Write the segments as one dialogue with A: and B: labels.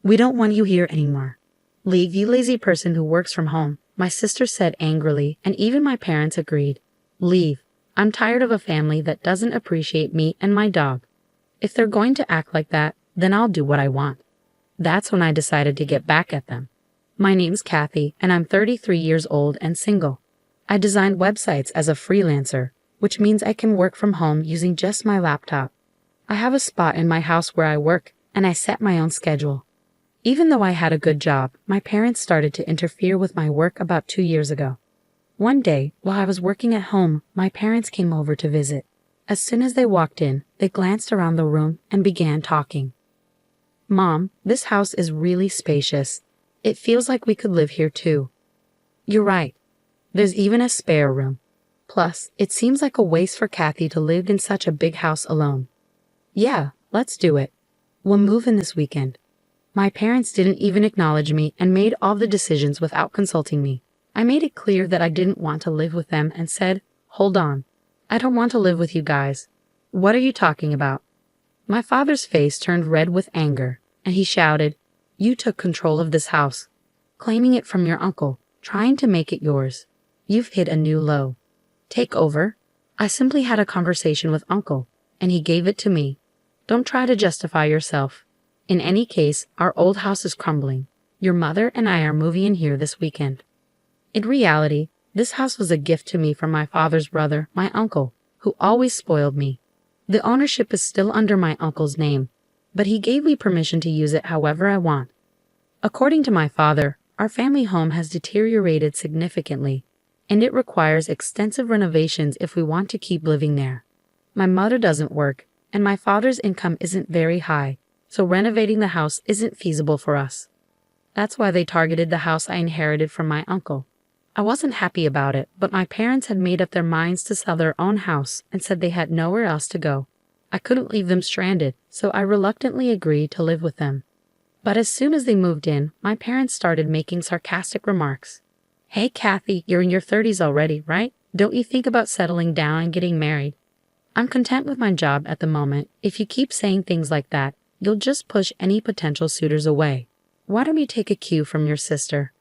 A: We don't want you here anymore. Leave, you lazy person who works from home, my sister said angrily, and even my parents agreed. Leave. I'm tired of a family that doesn't appreciate me and my dog. If they're going to act like that, then I'll do what I want. That's when I decided to get back at them. My name's Kathy, and I'm 33 years old and single. I design websites as a freelancer, which means I can work from home using just my laptop. I have a spot in my house where I work, and I set my own schedule. Even though I had a good job, my parents started to interfere with my work about 2 years ago. One day, while I was working at home, my parents came over to visit. As soon as they walked in, they glanced around the room and began talking. Mom, this house is really spacious. It feels like we could live here too. You're right. There's even a spare room. Plus, it seems like a waste for Kathy to live in such a big house alone. Yeah, let's do it. We'll move in this weekend. My parents didn't even acknowledge me and made all the decisions without consulting me. I made it clear that I didn't want to live with them and said, "Hold on. I don't want to live with you guys." "What are you talking about?" My father's face turned red with anger, and he shouted, "You took control of this house, claiming it from your uncle, trying to make it yours. You've hit a new low. Take over." I simply had a conversation with Uncle, and he gave it to me. Don't try to justify yourself. In any case, our old house is crumbling. Your mother and I are moving in here this weekend. In reality, this house was a gift to me from my father's brother, my uncle, who always spoiled me. The ownership is still under my uncle's name, but he gave me permission to use it however I want. According to my father, our family home has deteriorated significantly, and it requires extensive renovations if we want to keep living there. My mother doesn't work, and my father's income isn't very high, so renovating the house isn't feasible for us. That's why they targeted the house I inherited from my uncle. I wasn't happy about it, but my parents had made up their minds to sell their own house and said they had nowhere else to go. I couldn't leave them stranded, so I reluctantly agreed to live with them. But as soon as they moved in, my parents started making sarcastic remarks. "Hey Kathy, you're in your 30s already, right? Don't you think about settling down and getting married? I'm content with my job at the moment. If you keep saying things like that, you'll just push any potential suitors away. Why don't you take a cue from your sister?"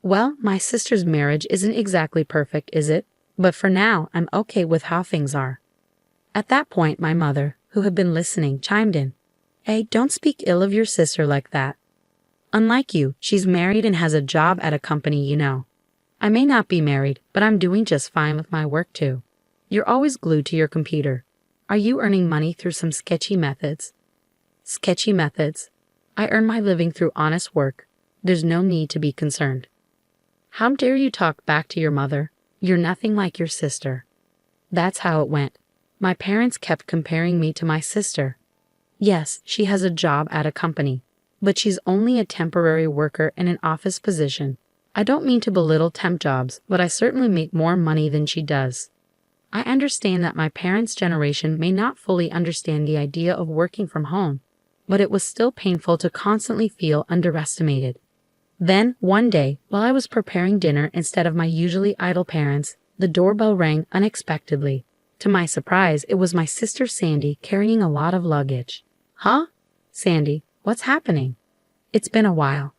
A: Well, my sister's marriage isn't exactly perfect, is it? But for now, I'm okay with how things are. At that point, my mother, who had been listening, chimed in. "Hey, don't speak ill of your sister like that. Unlike you, she's married and has a job at a company you know. I may not be married, but I'm doing just fine with my work too. You're always glued to your computer. Are you earning money through some sketchy methods?" "Sketchy methods? I earn my living through honest work. There's no need to be concerned." "How dare you talk back to your mother? You're nothing like your sister." That's how it went. My parents kept comparing me to my sister. Yes, she has a job at a company, but she's only a temporary worker in an office position. I don't mean to belittle temp jobs, but I certainly make more money than she does. I understand that my parents' generation may not fully understand the idea of working from home, but it was still painful to constantly feel underestimated. Then, one day, while I was preparing dinner instead of my usually idle parents, the doorbell rang unexpectedly. To my surprise, it was my sister Sandy carrying a lot of luggage. "Huh? Sandy, what's happening?" "It's been a while."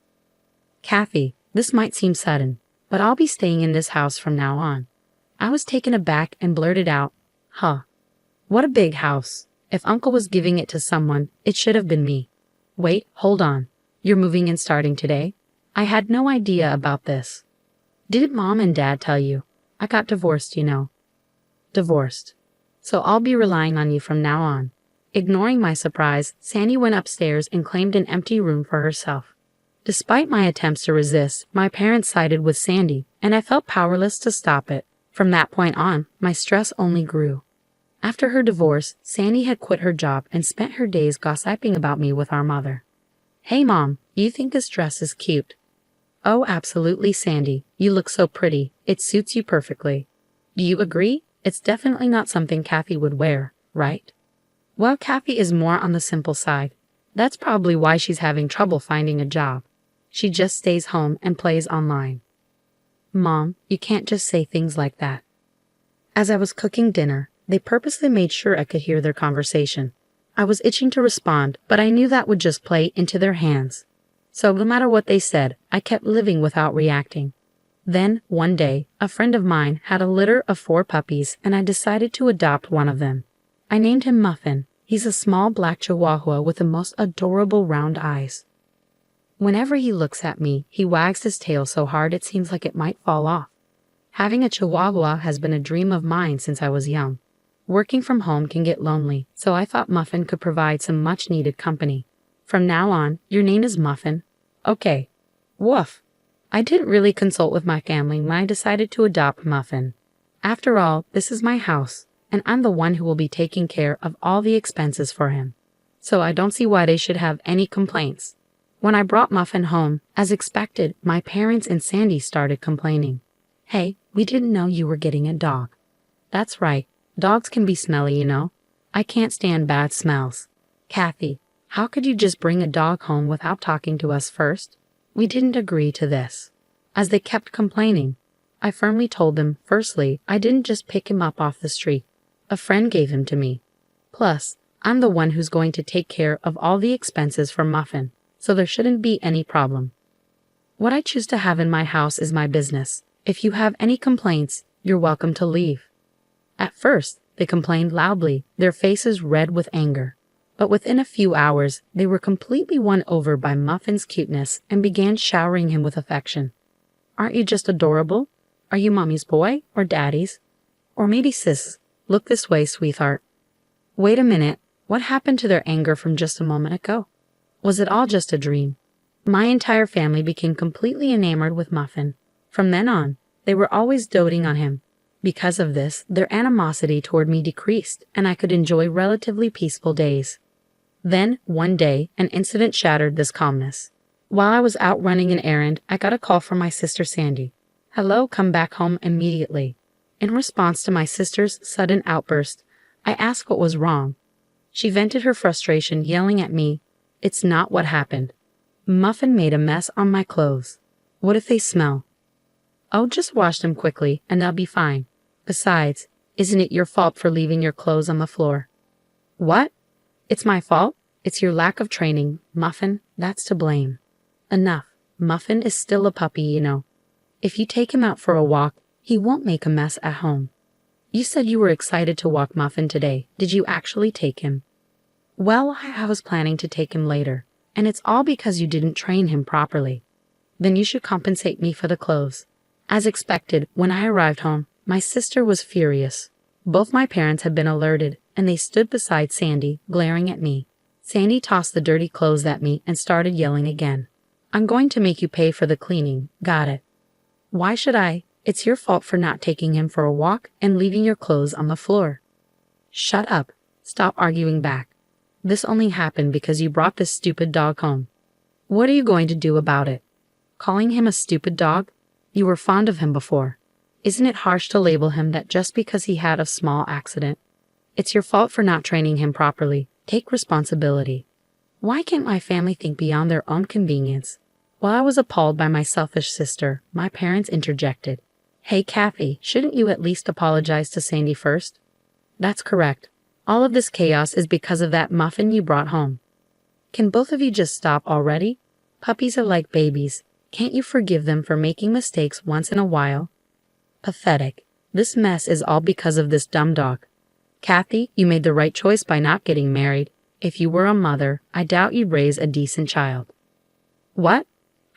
A: "Kathy, this might seem sudden, but I'll be staying in this house from now on." I was taken aback and blurted out, "Huh? What a big house. If Uncle was giving it to someone, it should have been me." "Wait, hold on. You're moving in starting today?" I had no idea about this. "Didn't Mom and Dad tell you? I got divorced, you know." "Divorced. So I'll be relying on you from now on." Ignoring my surprise, Sandy went upstairs and claimed an empty room for herself. Despite my attempts to resist, my parents sided with Sandy, and I felt powerless to stop it. From that point on, my stress only grew. After her divorce, Sandy had quit her job and spent her days gossiping about me with our mother. "Hey Mom, you think this dress is cute?" "Oh, absolutely, Sandy. You look so pretty. It suits you perfectly." "Do you agree? It's definitely not something Kathy would wear, right?" "Well, Kathy is more on the simple side. That's probably why she's having trouble finding a job. She just stays home and plays online." "Mom, you can't just say things like that." As I was cooking dinner, they purposely made sure I could hear their conversation. I was itching to respond, but I knew that would just play into their hands. So no matter what they said, I kept living without reacting. Then, one day, a friend of mine had a litter of 4 puppies and I decided to adopt one of them. I named him Muffin. He's a small black chihuahua with the most adorable round eyes. Whenever he looks at me, he wags his tail so hard it seems like it might fall off. Having a chihuahua has been a dream of mine since I was young. Working from home can get lonely, so I thought Muffin could provide some much-needed company. From now on, your name is Muffin. Okay. Woof. I didn't really consult with my family when I decided to adopt Muffin. After all, this is my house, and I'm the one who will be taking care of all the expenses for him. So I don't see why they should have any complaints. When I brought Muffin home, as expected, my parents and Sandy started complaining. Hey, we didn't know you were getting a dog. That's right. Dogs can be smelly, you know. I can't stand bad smells. Kathy, how could you just bring a dog home without talking to us first? We didn't agree to this. As they kept complaining, I firmly told them, firstly, I didn't just pick him up off the street. A friend gave him to me. Plus, I'm the one who's going to take care of all the expenses for Muffin, so there shouldn't be any problem. What I choose to have in my house is my business. If you have any complaints, you're welcome to leave. At first, they complained loudly, their faces red with anger. But within a few hours, they were completely won over by Muffin's cuteness and began showering him with affection. Aren't you just adorable? Are you mommy's boy or daddy's? Or maybe sis, look this way, sweetheart. Wait a minute, what happened to their anger from just a moment ago? Was it all just a dream? My entire family became completely enamored with Muffin. From then on, they were always doting on him. Because of this, their animosity toward me decreased, and I could enjoy relatively peaceful days. Then, one day, an incident shattered this calmness. While I was out running an errand, I got a call from my sister Sandy. Hello, come back home immediately. In response to my sister's sudden outburst, I asked what was wrong. She vented her frustration, yelling at me, "It's not what happened. Muffin made a mess on my clothes. What if they smell? Oh, just wash them quickly, and I'll be fine. Besides, isn't it your fault for leaving your clothes on the floor?" What? It's my fault? It's your lack of training, Muffin. That's to blame. Enough. Muffin is still a puppy, you know. If you take him out for a walk, he won't make a mess at home. You said you were excited to walk Muffin today. Did you actually take him? Well, I was planning to take him later, and it's all because you didn't train him properly. Then you should compensate me for the clothes. As expected, when I arrived home, my sister was furious. Both my parents had been alerted, and they stood beside Sandy, glaring at me. Sandy tossed the dirty clothes at me and started yelling again. I'm going to make you pay for the cleaning, got it? Why should I? It's your fault for not taking him for a walk and leaving your clothes on the floor. Shut up. Stop arguing back. This only happened because you brought this stupid dog home. What are you going to do about it? Calling him a stupid dog? You were fond of him before. Isn't it harsh to label him that just because he had a small accident? It's your fault for not training him properly. Take responsibility. Why can't my family think beyond their own convenience? While I was appalled by my selfish sister, my parents interjected. Hey, Kathy, shouldn't you at least apologize to Sandy first? That's correct. All of this chaos is because of that Muffin you brought home. Can both of you just stop already? Puppies are like babies. Can't you forgive them for making mistakes once in a while? Pathetic. This mess is all because of this dumb dog. Kathy, you made the right choice by not getting married. If you were a mother, I doubt you'd raise a decent child. What?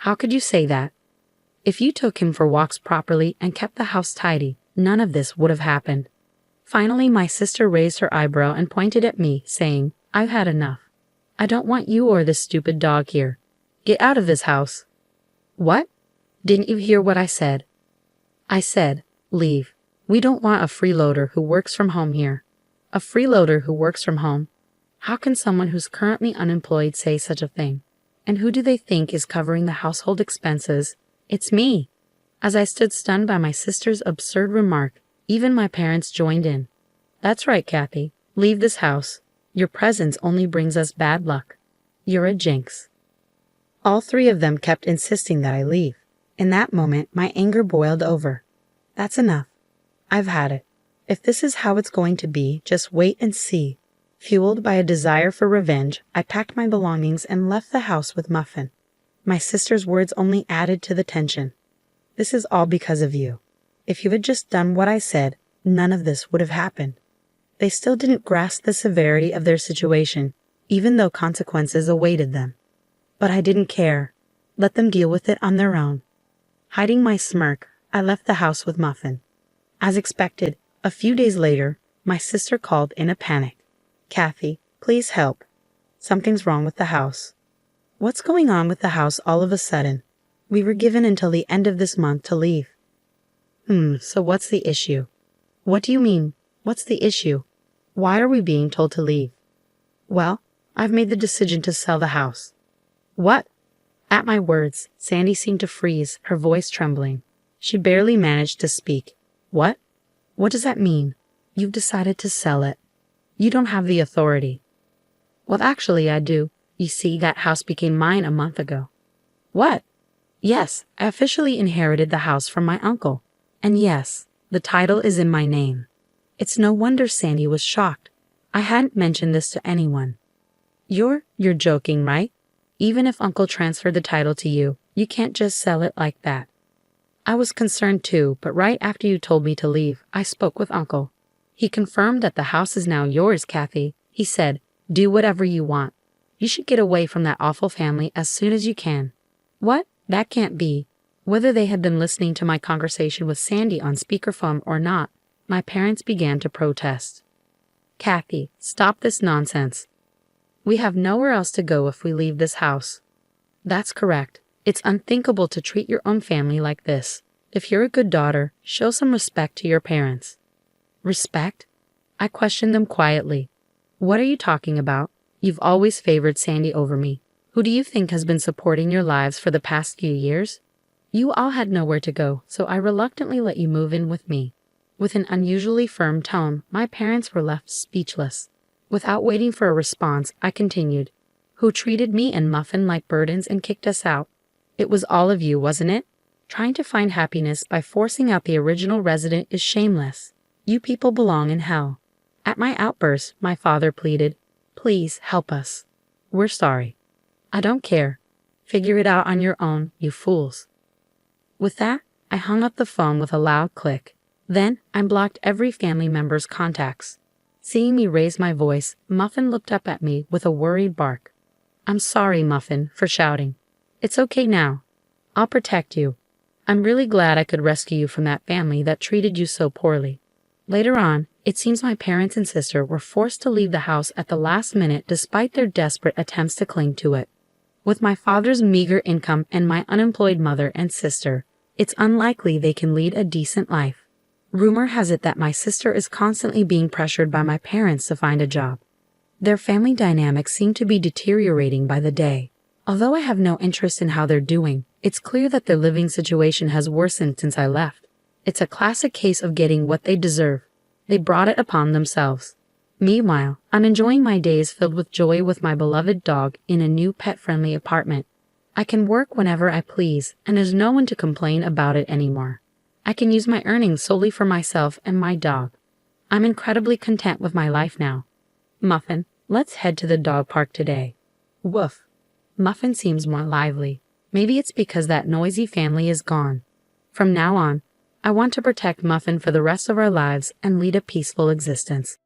A: How could you say that? If you took him for walks properly and kept the house tidy, none of this would have happened. Finally, my sister raised her eyebrow and pointed at me, saying, I've had enough. I don't want you or this stupid dog here. Get out of this house. What? Didn't you hear what I said? I said, leave. We don't want a freeloader who works from home here. A freeloader who works from home? How can someone who's currently unemployed say such a thing? And who do they think is covering the household expenses? It's me. As I stood stunned by my sister's absurd remark, even my parents joined in. That's right, Kathy. Leave this house. Your presence only brings us bad luck. You're a jinx. All 3 of them kept insisting that I leave. In that moment, my anger boiled over. That's enough. I've had it. If this is how it's going to be, just wait and see. Fueled by a desire for revenge, I packed my belongings and left the house with Muffin. My sister's words only added to the tension. This is all because of you. If you had just done what I said, none of this would have happened. They still didn't grasp the severity of their situation, even though consequences awaited them. But I didn't care. Let them deal with it on their own. Hiding my smirk, I left the house with Muffin. As expected, a few days later, my sister called in a panic. "Kathy, please help. Something's wrong with the house." "What's going on with the house all of a sudden? We were given until the end of this month to leave." So what's the issue?" "What do you mean, what's the issue? Why are we being told to leave?" "Well, I've made the decision to sell the house." "What?" At my words, Sandy seemed to freeze, her voice trembling. She barely managed to speak. "What? What does that mean? You've decided to sell it. You don't have the authority." "Well, actually, I do. You see, that house became mine a month ago." "What?" "Yes, I officially inherited the house from my uncle. And yes, the title is in my name." It's no wonder Sandy was shocked. I hadn't mentioned this to anyone. You're joking, right? Even if Uncle transferred the title to you, you can't just sell it like that." I was concerned too, but right after you told me to leave, I spoke with Uncle. He confirmed that the house is now yours, Kathy. He said, "Do whatever you want. You should get away from that awful family as soon as you can." "What? That can't be." Whether they had been listening to my conversation with Sandy on speakerphone or not, my parents began to protest. "Kathy, stop this nonsense. We have nowhere else to go if we leave this house." "That's correct. It's unthinkable to treat your own family like this. If you're a good daughter, show some respect to your parents." "Respect?" I questioned them quietly. "What are you talking about? You've always favored Sandy over me. Who do you think has been supporting your lives for the past few years? You all had nowhere to go, so I reluctantly let you move in with me." With an unusually firm tone, my parents were left speechless. Without waiting for a response, I continued. "Who treated me and Muffin like burdens and kicked us out? It was all of you, wasn't it? Trying to find happiness by forcing out the original resident is shameless. You people belong in hell." At my outburst, my father pleaded, "Please help us. We're sorry." "I don't care. Figure it out on your own, you fools." With that, I hung up the phone with a loud click. Then I blocked every family member's contacts. Seeing me raise my voice, Muffin looked up at me with a worried bark. "I'm sorry, Muffin, for shouting. It's okay now. I'll protect you. I'm really glad I could rescue you from that family that treated you so poorly." Later on, it seems my parents and sister were forced to leave the house at the last minute despite their desperate attempts to cling to it. With my father's meager income and my unemployed mother and sister, it's unlikely they can lead a decent life. Rumor has it that my sister is constantly being pressured by my parents to find a job. Their family dynamics seem to be deteriorating by the day. Although I have no interest in how they're doing, it's clear that their living situation has worsened since I left. It's a classic case of getting what they deserve. They brought it upon themselves. Meanwhile, I'm enjoying my days filled with joy with my beloved dog in a new pet-friendly apartment. I can work whenever I please, and there's no one to complain about it anymore. I can use my earnings solely for myself and my dog. I'm incredibly content with my life now. Muffin, let's head to the dog park today." Woof. Muffin seems more lively. Maybe it's because that noisy family is gone. From now on, I want to protect Muffin for the rest of our lives and lead a peaceful existence.